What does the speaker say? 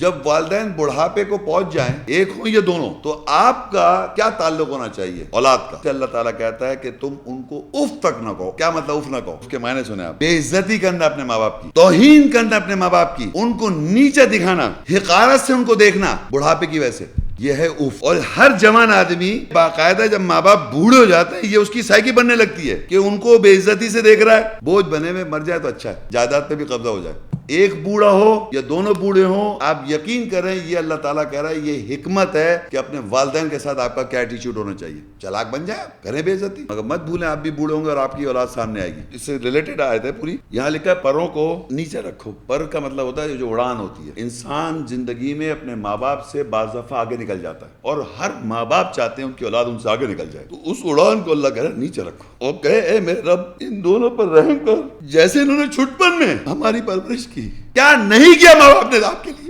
जब वालिदैन बुढ़ापे को पहुंच जाएं, एक हो या दोनों, तो आपका क्या ताल्लुक होना चाहिए औलाद का? अल्लाह ताला कहता है कि तुम उनको उफ तक न कहो। क्या मतलब उफ न कहो? उसके मायने सुने आप। बेइज्जती करना अपने माँ बाप की, तौहीन करना अपने माँ बाप की, उनको नीचे दिखाना, हिकारत से उनको देखना बुढ़ापे की वजह से, ये है उफ। और हर जवान आदमी बाकायदा जब माँ बाप बूढ़े हो जाते हैं, ये उसकी साइकी बनने लगती है कि उनको बेइज्जती से देख रहा है। बोझ बने में मर जाए तो अच्छा है, जायदाद पे भी कब्जा हो जाए। एक बूढ़ा हो या दोनों बूढ़े हो, आप यकीन करें ये अल्लाह ताला कह रहा है, ये हिकमत है कि अपने वालिदैन के साथ आपका क्या एटीट्यूड होना चाहिए। चालाक बन जाए, करें बेइज्जती, मगर मत भूलें आप भी बूढ़े होंगे और आपकी औलाद सामने आएगी। इससे रिलेटेड आयत है पूरी। यहाँ लिखा है परों को नीचे रखो। पर का मतलब होता है जो उड़ान होती है। इंसान जिंदगी में अपने माँ बाप से बाज़ दफा आगे निकल जाता है और हर माँ बाप चाहते हैं उनकी औलाद उनसे आगे निकल जाए। तो उस उड़ान को अल्लाह कह रहा है नीचे रखो और कहे ए मेरे रब, इन दोनों पर रहम कर, जैसे इन्होंने छुटपन में हमारी परवरिश की। क्या नहीं किया माँ बाप ने आपके लिए?